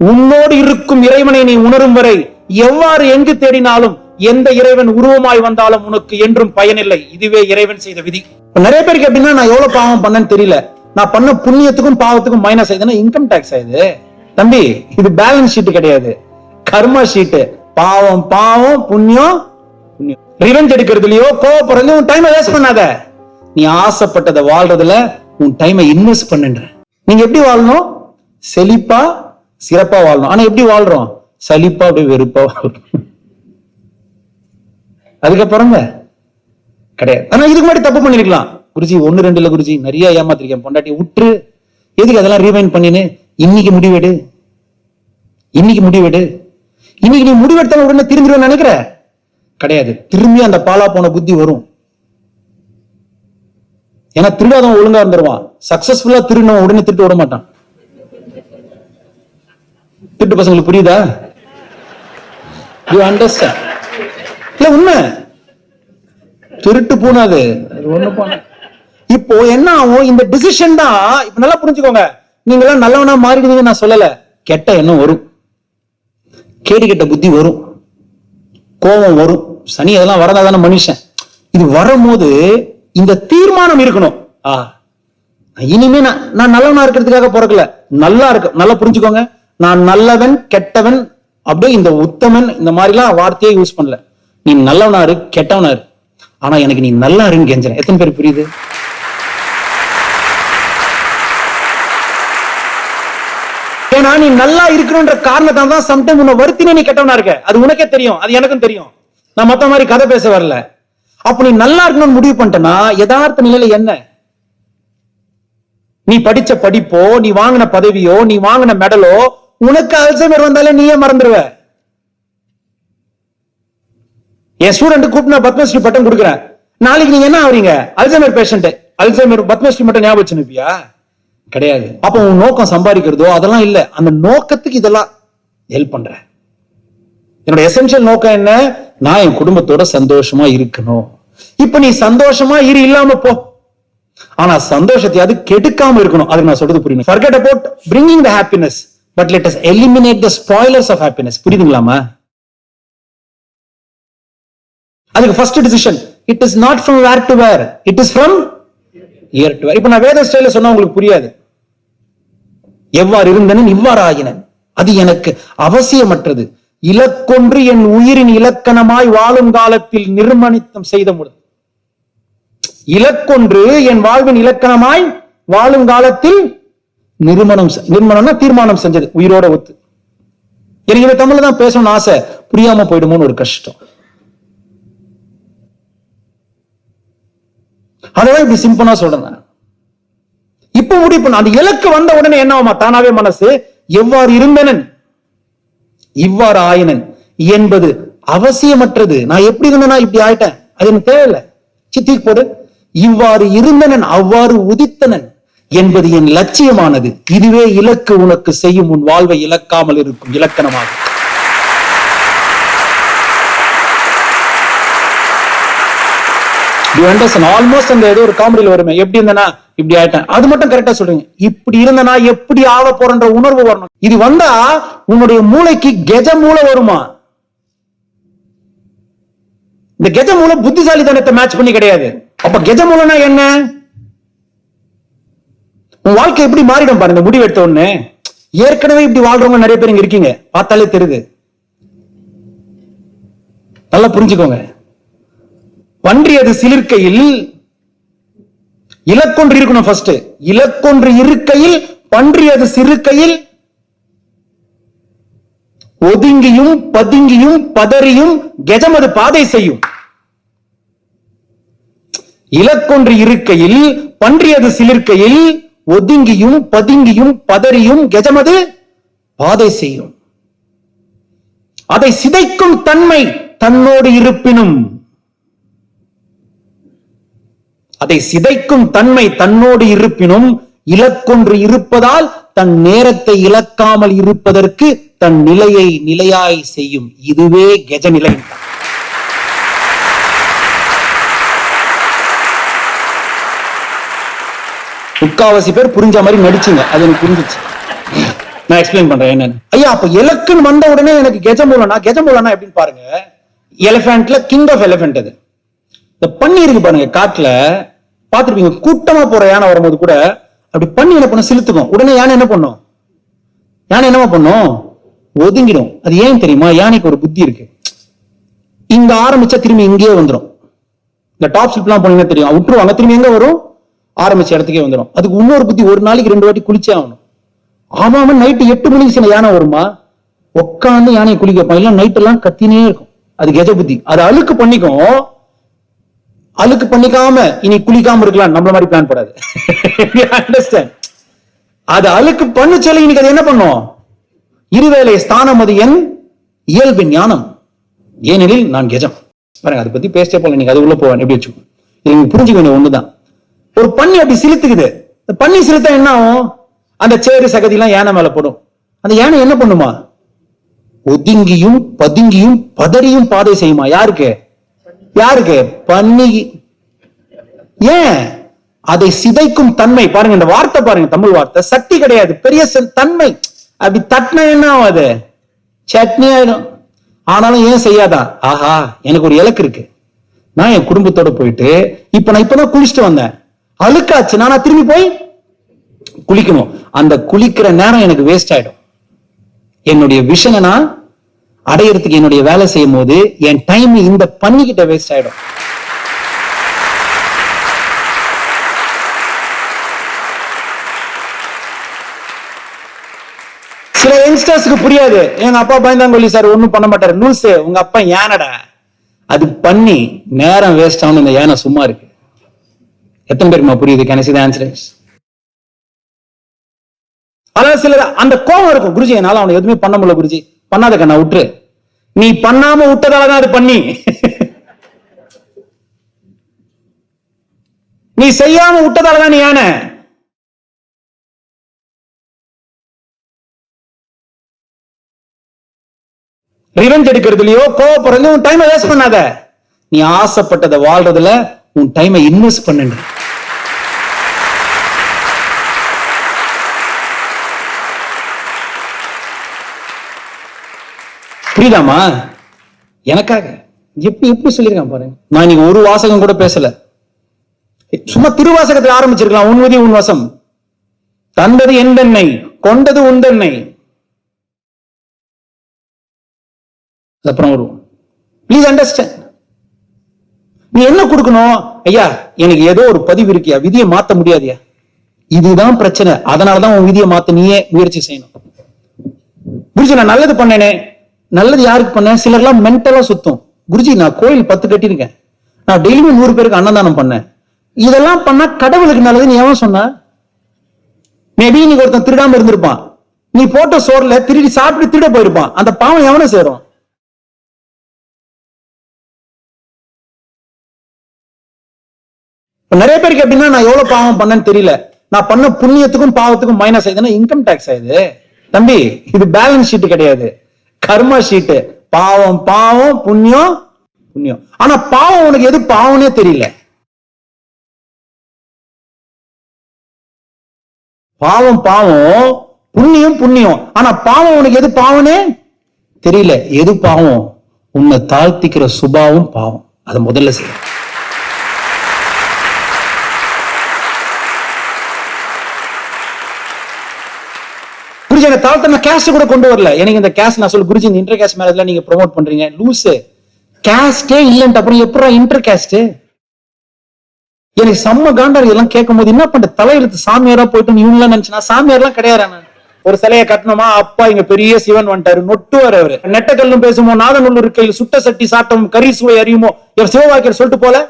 உன்னோடு இருக்கும் இறைவனை நீ உணரும் வரை எவ்வாறு எங்கு தேடினாலும் எந்த இறைவன் உருவமாய் வந்தாலும் உனக்கு என்றும் பயனில்லை. இதுவே இறைவன் செய்த விதி. நிறைய பேருக்கு எப்படின்னா, நான் எவ்வளவு பாவம் பண்ணேன்னு தெரியல, நான் பண்ண புண்ணியத்துக்கும் பாவத்துக்கும் மைனஸ் ஆயிடுதுன்னா இன்கம் டாக்ஸ் ஆயிடுது. தம்பி, இது பேலன்ஸ் ஷீட் கிடையாது, கர்மா ஷீட். பாவம் பாவம், புண்ணியம் புண்ணியம். ரிவெஞ்ச் எடுக்கிறதுலயோ கோவப்படுறதுலயோ உன் டைமை வேஸ்ட் பண்ணாத. நீ ஆசைப்பட்டதை வாழ்றதுல உன் டைமை இன்வெஸ்ட் பண்ணுன்ற. நீங்க எப்படி வாழணும்? செழிப்பா சிறப்பா வாழணும். ஆனா எப்படி வாழ்றோம்? சலிப்பா அப்படியே வெறுப்பா வாழ்றோம். அதுக்கப்புறம் கிடையாது. ஆனா இதுக்கு முன்னாடி தப்பு பண்ணிருக்கலாம். குருஜி 1-2 இல்ல குருஜி, நிறைய ஏமாத்திருக்கேன், பொண்டாட்டி விட்டுரு, எதுக்கு அதெல்லாம் ரீவைண்ட் பண்ணின்னு. இன்னைக்கு முடிவெடு, இன்னைக்கு முடிவெடு. இன்னைக்கு நீ முடிவெடுத்தாலும் உடனே திரும்பிடுவேன் நினைக்கிற? கிடையாது. திரும்பி அந்த பாலா போன புத்தி வரும். ஏன்னா திருடாதவன் ஒழுங்கா இருந்துருவான். சக்சஸ்ஃபுல்லா திருடனவன் உடனே திருட்டு விட மாட்டான். திருட்டு பசங்களுக்கு புரியுதா? You understand? இல்ல உண்மை. திருட்டு போனாது ஒண்ணு போன. இப்போ என்ன ஆகும்? இந்த டிசிஷன் தான். இப்ப நல்லா புரிஞ்சுக்கோங்க. நீங்க எல்லாம் நல்லவனா மாறிடுவீங்க நான் சொல்லல. கெட்ட எண்ணம் வரும், கேடு கெட்ட புத்தி வரும், கோபம் வரும், சனி அதெல்லாம் வரதாதான மனுஷன். இது வரும்போது இந்த தீர்மானம் இருக்கணும். இனிமே நான் நல்லவனா இருக்கிறதுக்காக பிறக்கல, நல்லா இருக்கு. நல்லா புரிஞ்சுக்கோங்க. நான் நல்லவன் கெட்டவன் அப்படியே இந்த உத்தமன் இந்த மாதிரி எல்லாம் வார்த்தையே யூஸ் பண்ணல. நீ நல்லவனா இரு, கெட்டவனா இரு, ஆனா எனக்கு நீ நல்லா இருன்னு கெஞ்சறேன். எத்தனை பேர் புரியுது? ஏன்னா நீ நல்லா இருக்கணும்ன்ற காரணத்தால தான் சம்டைம் உன்னை வருத்தினே நீ கெட்டவனா இருக்க. அது உனக்கே தெரியும், அது எனக்கும் தெரியும். நான் மத்த மாதிரி கதை பேச வரல. அப்ப நீ நல்லா இருக்கணும்னு முடிவு பண்ணிட்டனா யதார்த்த நிலையில என்ன? நீ படிச்ச படிப்போ, நீ வாங்கின பதவியோ, நீ வாங்கின மெடலோ, உனக்கு அல்சைமர் வந்தாலே நீயே மறந்துடுவ. என் ஸ்டூடெண்ட் கூப்பிட்டு நான் பத்மஸ்ரீ பட்டம் கொடுக்குறேன். நாளைக்கு நீங்க என்ன ஆவறீங்க? Alzheimer patient. அல்சைமர் பத்மஸ்ரீ மட்டும் ஞாபகம் வச்சுனுப்பியா? கிடையாது. அப்ப உன் நோக்கம் சம்பாதிக்கிறதோ அதெல்லாம் இல்ல. அந்த நோக்கத்துக்கு இதெல்லாம் ஹெல்ப் பண்ற. என்னோட எசென்சியல் நோக்கம் என்ன? நான் என் குடும்பத்தோட சந்தோஷமா இருக்கணும். இப்ப நீ சந்தோஷமா இல்லாம போ, ஆனா சந்தோஷத்தையாவது கெடுக்காம இருக்கணும். அதுக்கு நான் சொல்றது புரியணும். Forget about bringing the happiness, but let us eliminate the spoilers of happiness. புரியுதுங்களாமா? அதுக்கு first decision, it is not from where to where, it is from here to where. இப்ப நான் வேத ஸ்டைல சொன்னா உங்களுக்கு புரியாது. எவ்வாறு இருந்தனன் இவ்வாறு ஆகினன், அது எனக்கு அவசியமற்றது. இலக்கொன்று என் உயிரின் இலக்கணமாய் வாழும் காலத்தில் நிர்மணித்தம் செய்த முடியும். இலக்கொன்று என் வாழ்வின் இலக்கணமாய் வாழும் காலத்தில் நிர்மணம்னா தீர்மானம் செஞ்சது, உயிரோட ஒத்து. எனக்கு தமிழ்ல தான் பேசணும்னு ஆசை, புரியாம போயிடுமோன்னு ஒரு கஷ்டம். அதான் இப்படி சிம்பிளா சொல்றேன். இப்ப முடிவு பண்ண அந்த இலக்கு வந்த உடனே என்ன ஆகுமா? தானாவே மனசு எவ்வாறு இருந்தனன் இவ்வாறு ஆயினன் என்பது அவசியமற்றது. நான் எப்படி இருந்தேனா இப்படி ஆயிட்டேன், அது எனக்கு தேவையில்லை, சித்திக்கு போடு. இவ்வாறு இருந்தனன் அவ்வாறு உதித்தனன் என்பது என் லட்சியமானது. இதுவே இலக்கு உனக்கு செய்யும் உன் வாழ்வை இழக்காமல் இருக்கும் இலக்கணமாகும். ஆல்மோஸ்ட் அந்த ஏதோ ஒரு காமெடியில் வருமே, எப்படி இருந்தனா இப்படி ஆயிட்டேன், அது மட்டும் கரெக்டா சொல்றீங்க. இப்படி இருந்தனா எப்படி ஆக போறன்ற உணர்வு வரணும். இது வந்தா உன்னுடைய மூளைக்கு கெஜ மூளை வருமா? இந்த கெஜ மூளை புத்திசாலித்தனத்தை மேட்ச் பண்ணி கிடையாது. அப்ப கெஜ மூளைனா என்ன? உன் வாழ்க்கை எப்படி மாறிடும் பாருங்க முடிவு எடுத்த உடனே. ஏற்கனவே இப்படி வாழ்றவங்க நிறைய பேர் இங்க இருக்கீங்க, பார்த்தாலே தெரியுது. நல்லா புரிஞ்சுக்கோங்க. பன்றியது சிலிர்க்கையில் இலக்கொன்று இருக்கணும். ஃபர்ஸ்ட் இலக்கொன்று இருக்கையில் பன்றியது சிறுக்கையில் ஒதுங்கியும் பதுங்கியும் பதறியும் கெஜமது பாதை செய்யும். இலக்கொன்று இருக்கையில் பன்றியது சிலிர்க்கையில் ஒதுங்கியும் பதுங்கியும் பதறியும் கெஜமது பாதை செய்யும். அதை சிதைக்கும் தன்மை தன்னோடு இருப்பினும், அதை சிதைக்கும் தன்மை தன்னோடு இருப்பினும் இலக்கொன்று இருப்பதால் தன் நேரத்தை இழக்காமல் இருப்பதற்கு தன் நிலையை நிலையாய் செய்யும். இதுவே கெஜ நிலை. முக்காவாசி பேர் புரிஞ்ச மாதிரி நடிச்சுங்க, அது எனக்கு புரிஞ்சிச்சு. நான் எக்ஸ்பிளைன் பண்றேன் என்னன்னு. ஐயா, அப்ப இலக்குன்னு வந்த உடனே எனக்கு கெஜமூலனா எப்படின்னு பாருங்க. எலிபென்ட்ல கிங் ஆஃப் எலிபென்ட் அது. இந்த பன்னி இருக்கு பாருங்க, காட்டுல பாத்துருப்பீங்க. கூட்டமா போற யானை வரும்போது கூட அப்படி பண்ணி என்ன பண்ண சிலுத்துக்கும். உடனே யானை என்ன பண்ணும்? யானை என்னமா பண்ணும்? ஒதுங்கிடும். அது ஏன் தெரியுமா? யானைக்கு ஒரு புத்தி இருக்கு. இங்க ஆரம்பிச்சா திரும்பி இங்கேயே வந்துடும். இந்த டாப் ஸ்லிப்லாம் போனீங்கன்னா தெரியும், விட்டுருவாங்க, திரும்பி எங்க வரும்? ஆரம்பிச்ச இடத்துக்கே வந்துடும். அதுக்கு இன்னொரு புத்தி, ஒரு நாளைக்கு 2 வாட்டி குளிச்சே ஆகணும். ஆமாம நைட்டு 8 மணிக்கு சில யானை வருமா, உட்காந்து யானையை குளிக்க வைப்பான். இல்ல நைட் எல்லாம் கத்தினே இருக்கும். அது கெஜ புத்தி. அது அழுக்கு பண்ணிக்கும். அழுக்கு பண்ணிக்காம இனி குளிக்காம இருக்கலாம், நம்மள மாதிரி பிளான் போடாது. அது அழுக்கு பண்ணு சொல்லி இன்னைக்கு அது என்ன பண்ணும்? இருவேளை ஸ்தானம் அது என் இயல்பு ஞானம், ஏனெனில் நான் கெஜம். பாருங்க, அதை பத்தி பேச போல, நீங்க அது உள்ள போவேன் எப்படி வச்சுக்கோ. நீங்க புரிஞ்சுக்க வேண்டிய ஒண்ணுதான். ஒரு பண்ணி அப்படி சிலுத்துக்குது. பண்ணி சிலுத்தா என்ன ஆகும்? அந்த சேரு சகதி எல்லாம் யானை மேல போடும். அந்த யானை என்ன பண்ணுமா? ஒதுங்கியும் பதுங்கியும் பதறியும் பாதை செய்யுமா. யாருக்கு? யாருக்கு? பண்ணி. ஏன்? அதை சிதைக்கும் தன்மை. பாருங்க, இந்த வார்த்தை பாருங்க, தமிழ் வார்த்தை சக்தி கிடையாது, பெரிய தன்மை. அப்படி தட்டின என்ன ஆகுது? சட்னி ஆயிடும். ஆனாலும் ஏன் செய்யாதா? ஆஹா, எனக்கு ஒரு இலக்கு இருக்கு. நான் என் குடும்பத்தோட போயிட்டு நான் இப்பதான் குளிச்சுட்டு வந்தேன், அழுக்காச்சு, நானா திரும்பி போய் குளிக்கணும். அந்த குளிக்கிற நேரம் எனக்கு வேஸ்ட் ஆயிடும். என்னுடைய விஷனை நான் அடையறதுக்கு என்னுடைய வேலை செய்யும் போது என் டைம் இந்த பண்ணிக்கிட்ட வேஸ்ட் ஆயிடும். சில யங்ஸ்டர்ஸ்க்கு புரியாது. எங்க அப்பா பயந்தாங்கொல்லி சார் ஒண்ணும் பண்ண மாட்டாரு. லூசு, உங்க அப்பா யானடா. அது பண்ணி நேரம் வேஸ்ட் ஆகும். இந்த யானை சும்மா இருக்கு. எத்தனை பேருமா புரியுது? Can I see the answers? அதாவது சில அந்த கோபம் இருக்கும். குருஜி, என்னால அவனை எதுவுமே பண்ண முடியல குருஜி. பண்ணாத கண்ணா, விட்டுரு. நீ பண்ணாம விட்டதாலதான் அது பண்ணி. நீ செய்யாம விட்டதாலதான் நீ யானை. ரிவெஞ்ச் எடுக்கிறதுலயோ கோவப்படுறதுலயும் உன் டைமை வேஸ்ட் பண்ணாத. நீ ஆசைப்பட்டதை வாழ்றதுல உன் டைமை இன்வெஸ்ட் பண்ணுங்க. புரியுதாமா? எனக்காக எப்படி சொல்லிருக்கான் பாருங்க. நான் இன்னைக்கு ஒரு வாசகம் கூட பேசல, சும்மா திருவாசகத்தில் ஆரம்பிச்சிருக்கலாம். உன் விதி உன் வசம், தந்தது எந்தென்னை, கொண்டது உந்தென்னை. அப்புறம் வரும். Please understand. நீ என்ன கொடுக்கணும்? ஐயா, எனக்கு ஏதோ ஒரு பதிவு இருக்கியா, விதியை மாத்த முடியாதியா, இதுதான் பிரச்சனை. அதனாலதான் உன் விதியை மாத்த நீயே முயற்சி செய்யணும். குருஜி, நான் நல்லது பண்ணேனே. நல்லது யாருக்கு பண்ண? சிலர்லாம் மென்டலா சுத்தும். குருஜி, நான் கோயில் 10 கட்டியிருக்கேன், நான் டெய்லியும் 100 பேருக்கு அன்னதானம் பண்ணேன், இதெல்லாம் பண்ணா கடவுளுக்கு நல்லது. நீ எவன் சொன்ன? மேபி நீ ஒருத்தன் திருடாம இருந்திருப்பான், நீ போட்ட சோறுல திருடி சாப்பிட்டு திருட போயிருப்பான். அந்த பாவம் எவனை சேரும்? நிறைய பேருக்கு எப்படின்னா, நான் எவ்வளவு பாவம் பண்ணேன்னு தெரியல, நான் பண்ண புண்ணியத்துக்கும் பாவத்துக்கும் மைனஸ் ஆயிடுதுன்னா இன்கம் டாக்ஸ் ஆயிடுது. தம்பி, இது பேலன்ஸ் ஷீட் கிடையாது, கர்மா ஷீட். பாவம் பாவம், புண்ணியம் புண்ணியம். ஆனா பாவம் உனக்கு எது பாவம்னே தெரியல. பாவம் பாவம், புண்ணியம் புண்ணியம். ஆனா பாவம் உனக்கு எது பாவம்னே தெரியல. எது பாவம்? உன்னை தாழ்த்திக்கிற சுபாவம் பாவம். அதை முதல்ல செய்ய. குருஜி, எனக்கு தாழ்த்த கேஸ்ட் கூட கொண்டு வரல. எனக்கு இந்த கேஸ்ட் நான் சொல்ல, குருஜி இந்த இன்டர் கேஸ்ட் மேரேஜ்ல நீங்க ப்ரோமோட் பண்றீங்க. லூசு, கேஸ்டே இல்லன்ட்டு அப்புறம் எப்படா இன்டர் கேஸ்ட்? எனக்கு செம்ம காண்டா இதெல்லாம் கேட்கும் போது. என்ன பண்ற, தலையெழுத்து சாமியாரா போயிட்டு இவங்களாம் நினைச்சுனா சாமியார்லாம் கிடையாது. நான் ஒரு சிலையை கட்டணுமா, அப்பா இங்க பெரிய சிவன் வந்துட்டாரு, நொட்டுவார் அவரு. நெட்டக்கல்லும் பேசுமோ, நாதநல்லூர் இருக்கையில் சுட்ட சட்டி சாட்டம் கறி சுவை அறியுமோ, சிவவாக்கியர் சொல்லிட்டு போல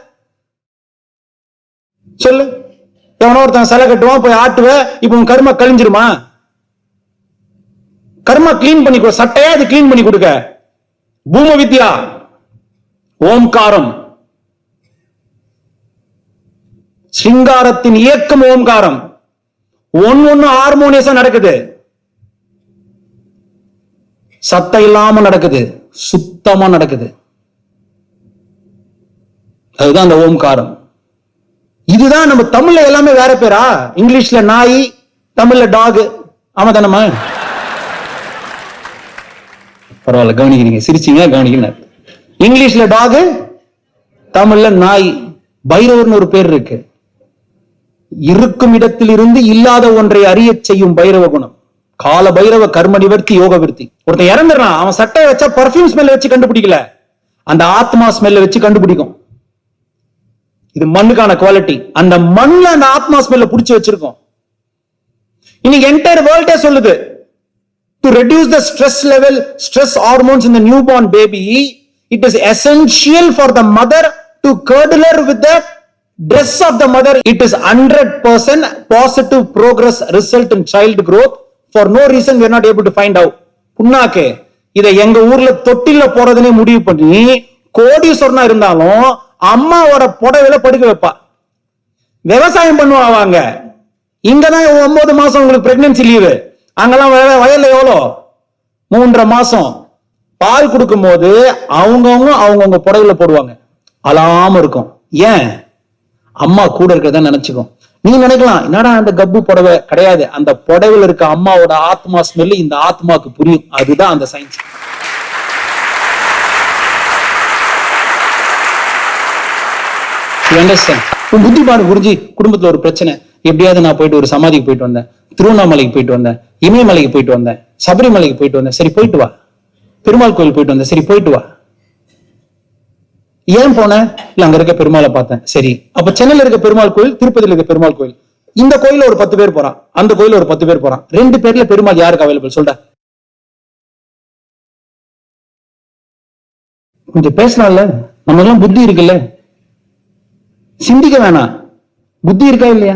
சொல்லு. எவனோ ஒருத்தன் சிலை கட்டுவான், போய் ஆட்டுவ, இப்ப உன் கர்மா கழிஞ்சிருமா? கர்மா கிளீன் பண்ணி கொடு, சட்டையா அது கிளீன் பண்ணி கொடுக்க. பூம வித்யா, ஓம்காரம், சிங்காரத்தின் இயக்கம் ஓம்காரம். ஒன்னு ஹார்மோனியஸா நடக்குது, சத்தம் இல்லாம நடக்குது, சுத்தமா நடக்குது. அதுதான் அந்த ஓம்காரம். இதுதான் நம்ம தமிழ்ல எல்லாமே வேற பேரா? இங்கிலீஷ்ல நாய், தமிழ்ல டாக். ஆமா தானமா? பரவாயில்ல, கவனிக்கிறீங்க, சிரிச்சீங்க, கவனிக்கிறேன். இங்கிலீஷ்ல டாக், தமிழ்ல நாய். பைரவர்னு ஒரு பேர் இருக்கு. இருக்கும் இடத்தில் இருந்து இல்லாத ஒன்றை அறிய செய்யும் பைரவ குணம். கால பைரவ கர்ம நிவர்த்தி யோக விருத்தி. ஒருத்தன் இறந்துறான், அவன் சட்டையை வச்சா பர்ஃபியூம் ஸ்மெல் வச்சு கண்டுபிடிக்கல, அந்த ஆத்மா ஸ்மெல்ல வச்சு கண்டுபிடிக்கும். இது மண்ணுக்கான குவாலிட்டி. அந்த மண்ணுல அந்த ஆத்மா ஸ்மெல்ல புடிச்சு வச்சிருக்கோம். இன்னைக்கு என்டையர் வேர்ல்டே சொல்லுது, to reduce the stress level, stress hormones in the newborn baby, it is essential for the mother to curdle her with the dress of the mother. It is 100% positive progress result in child growth. For no reason we are not able to find out. புண்ணாக்கே, இதை எங்க ஊர்ல தொட்டில போறதுனே முடிவு பண்ணி கோடீஸ்வரனா இருந்தாலும் அம்மாவோட புடவையில படுக்க வைப்பா. விவசாயம் பண்ணுவாங்க. இங்கதான் 9 மாசம் உங்களுக்கு பிரெக்னன்சி லீவு. அங்கெல்லாம் வயல்ல எவ்வளோ 3.5 மாசம் பால் கொடுக்கும் போது அவங்கவுங்க புடவையில போடுவாங்க. அழாம இருக்கும். ஏன்? அம்மா கூட இருக்கிறத நினைச்சுக்கும். நீங்க நினைக்கலாம், என்னடா அந்த கப்பு புடவை, கிடையாது. அந்த புடவையில இருக்க அம்மாவோட ஆத்மா ஸ்மெல் இந்த ஆத்மாக்கு புரியும். அதுதான் அந்த சயின்ஸ். உன் புத்தி பாடு புரிஞ்சு, குடும்பத்துல ஒரு பிரச்சனை, எப்படியாவது நான் போயிட்டு ஒரு சமாதிக்கு போயிட்டு வந்தேன், திருவண்ணாமலைக்கு போயிட்டு வந்தேன், இமயமலைக்கு போயிட்டு வந்தேன், சபரிமலைக்கு போயிட்டு வந்தேன், சரி போயிட்டு வா. பெருமாள் கோயில் போயிட்டு வந்தேன், சரி போயிட்டு வா. ஏன் போனேன்? இல்ல அங்க இருக்க பெருமாளை பார்த்தேன். சரி, அப்ப சென்னையில இருக்க பெருமாள் கோயில், திருப்பதியில இருக்க பெருமாள் கோயில், இந்த கோயில ஒரு 10 பேர் போறான், அந்த கோயில ஒரு 10 பேர் போறான். 2 பேர்ல பெருமாள் யாருக்கு அவைலபிள் சொல்ற? கொஞ்சம் பேசலாம்ல, நம்ம எல்லாம் புத்தி இருக்குல்ல, சிந்திக்க வேணாம். புத்தி இருக்கா இல்லையா?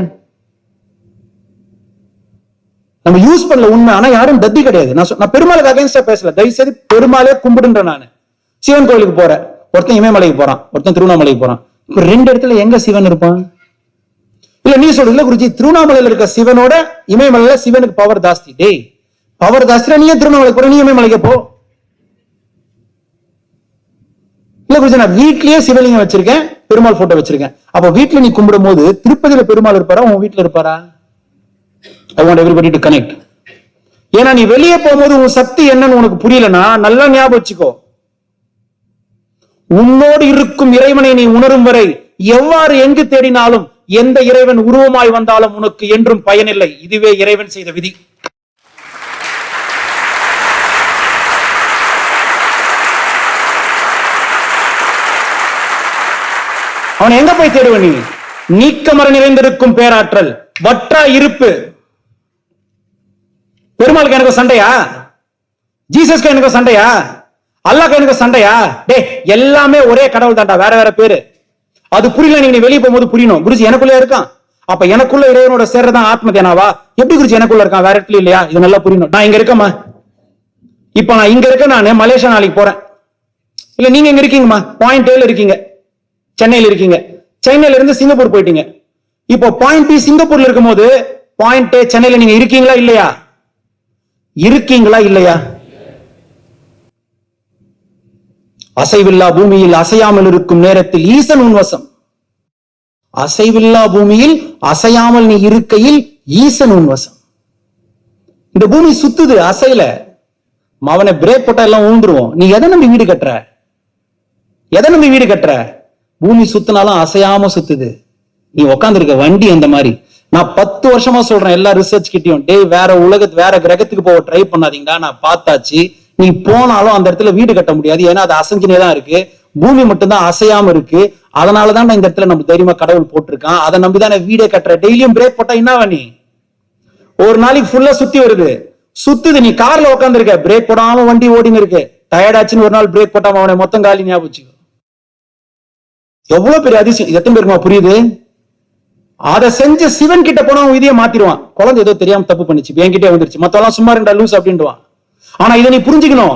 நம்ம யூஸ் பண்ணல உண்மை. ஆனா யாரும் தத்தி கிடையாது. நான் பெருமாளுக்கு அகைன்ஸ்டா பேசல, தயவு செய்து பெருமாளே கும்பிடுன்ற. நானு சிவன் கோயிலுக்கு போறேன், ஒருத்தன் இமயமலைக்கு போறான், ஒருத்தன் திருவண்ணாமலைக்கு போறான். இப்ப 2 இடத்துல எங்க சிவன் இருப்பான்? இல்ல நீ சொல்றீங்களா குருஜி, திருவண்ணாமலையில இருக்க சிவனோட இமயமலையில சிவனுக்கு பவர் ஜாஸ்தி. டேய், பவர் ஜாஸ்தியா நீ திருவண்ணாமலைக்கு போற, நீ இமயமலைக்கு போ. இல்ல குருஜி, நான் வீட்லயே சிவலிங்கம் வச்சிருக்கேன், பெருமாள் போட்டோ வச்சிருக்கேன். அப்ப வீட்டுல நீ கும்பிடும் போது திருப்பதியில பெருமாள் இருப்பாரா, உன் வீட்டுல இருப்பாரா? I want everybody to connect. ஏன்னா நீ வெளியே போகும்போது உன் சக்தி என்னன்னு உனக்கு புரியலன்னா நல்லா ஞாபகம் வச்சுக்கோ. உன்னோடு இருக்கும் இறைவனை நீ உணரும் வரை எவ்வாறு எங்கு தேடினாலும் எந்த இறைவன் உருவமாய் வந்தாலும் உனக்கு என்றும் பயனில்லை. இதுவே இறைவன் செய்த விதி. அவன் எங்க போய் தேடுவ? நீ நீக்கமர நிறைந்திருக்கும் பேராற்றல், வற்றா இருப்பு. பெருமாளுக்கு எனக்கு சண்டையா? ஜீசஸ்க்கு எனக்கு சண்டையா? அல்லாஹ்க்கு எனக்கு சண்டையா? டே, எல்லாமே ஒரே கடவுள் தான்டா, வேற வேற பேரு. அது புரியல. நீங்க வெளியே போகும்போது புரியணும். குருஜி எனக்குள்ள இருக்கான், அப்ப எனக்குள்ள இறைவனோட சேர்றதான் ஆத்ம தியானாவா? எப்படி குருஜி எனக்குள்ள இருக்கான், வேற இடத்துல இல்லையா? இது நல்லா புரியணும். நான் இங்க இருக்கேம்மா, இப்ப நான் இங்க இருக்க, நான் மலேசியா நாளைக்கு போறேன். இல்ல நீங்க எங்க இருக்கீங்கம்மா? பாயிண்ட் ஏல இருக்கீங்க, சென்னையில இருக்கீங்க. சென்னையில இருந்து சிங்கப்பூர் போயிட்டீங்க. இப்போ பாயிண்ட் பி சிங்கப்பூர்ல இருக்கும் போது பாயிண்ட் ஏ சென்னையில நீங்க இருக்கீங்களா இல்லையா? இருக்கீங்களா இல்லையா? அசைவில்லா பூமியில் அசையாமல் இருக்கும் நேரத்தில் ஈசன் உன்வசம். அசைவில்லா பூமியில் அசையாமல் நீ இருக்கையில் ஈசன் உன்வசம். இந்த பூமி சுத்துது, அசைல. அவனை பிரேக் போட்டா எல்லாம் ஊந்துருவோம். நீ எதை நம்பி வீடு கட்டுற? எதை நம்பி வீடு கட்டுற? பூமி சுத்தினாலும் அசையாம சுத்துது. நீ உட்கார்ந்து இருக்க வண்டி அந்த மாதிரி. நான் 10 வருஷமா சொல்றேன் எல்லா ரிசர்ச் கிட்டையும், டே வேற வேற கிரகத்துக்கு போக ட்ரை பண்ணாதீங்கடா, நான் பார்த்தாச்சு. நீ போனாலும் அந்த இடத்துல வீடு கட்ட முடியாது. ஏன்னா அது அசைஞ்சினே தான் இருக்கு. பூமி மட்டும்தான் அசையாம இருக்கு. அதனாலதான் இந்த இடத்துல நம்ம தைரியமா கடவுள் போட்டிருக்கான். அதை நம்பிதான் வீடே கட்டுற. டெய்லியும் பிரேக் போட்டா என்னவா? நீ ஒரு நாளைக்கு ஃபுல்லா சுத்தி வருது, சுத்துது. நீ கார்ல உட்காந்து இருக்க, பிரேக் போடாம வண்டி ஓடின்னு இருக்கு. டயர்டாச்சுன்னு ஒரு நாள் பிரேக் போட்டாம அவனை மொத்தம் காலி. ஞாபகம் வச்சுக்கோ. எவ்வளவு பெரிய அதிசயம். எத்தனை பேருக்குமா புரியுது? அதை செஞ்ச சிவன் கிட்ட போனா அவன் விதியை மாத்திடுவான். குழந்தை ஏதோ தெரியாம தப்பு பண்ணிச்சு, என்கிட்டே வந்துருச்சு, மத்தெல்லாம் சும்மா இருந்தா லூஸ் அப்படின்டுவான். ஆனா இதை நீ புரிஞ்சுக்கணும்.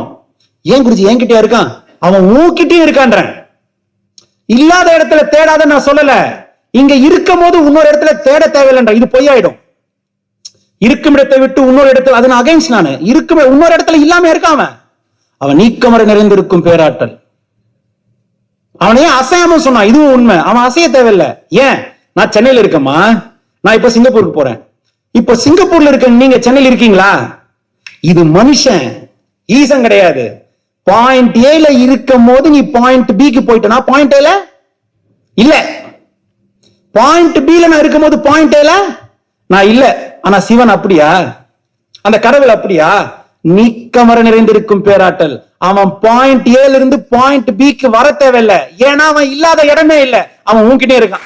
ஏன் குருஜி என்கிட்டயா இருக்கான்? அவன் உன்கிட்டயும் இருக்கான்றேன். இல்லாத இடத்துல தேடாத நான் சொல்லல. இங்க இருக்கும் போது இன்னொரு இடத்துல தேட தேவையில்லைன்ற. இது பொய்யாயிடும். இருக்கும் இடத்தை விட்டு இன்னொரு இடத்துல, அது நான் அகைன்ஸ்ட். நானு இருக்கும் இன்னொரு இடத்துல இல்லாம இருக்காம அவன் நீக்கமர நிறைந்திருக்கும் பேராற்றல். அவனையே அசையாம சொன்னான். இதுவும் உண்மை. அவன் அசைய தேவையில்லை. ஏன்? நான் சென்னையில இருக்கேம்மா, நான் இப்ப சிங்கப்பூருக்கு போறேன். இப்ப சிங்கப்பூர்ல இருக்க நீங்க சென்னையில இருக்கீங்களா? இது மனுஷன், ஈசன் கிடையாது. பாயிண்ட் ஏல இருக்கும் போது நீ பாயிண்ட் பிக்கு போயிட்டனா பாயிண்ட் ஏல இல்ல, பாயிண்ட் பில நான் இருக்கும் போது பாயிண்ட் ஏல நான் இல்ல. ஆனா சிவன் அப்படியா? அந்த கடவுள் அப்படியா? நீக்கமர நிறைந்திருக்கும் பேராற்றல். அவன் பாயிண்ட் ஏல இருந்து பாயிண்ட் பிக்கு வர தேவையில்லை. ஏன்னா அவன் இல்லாத இடமே இல்லை, அவன் உன்கிட்டே இருக்கான்.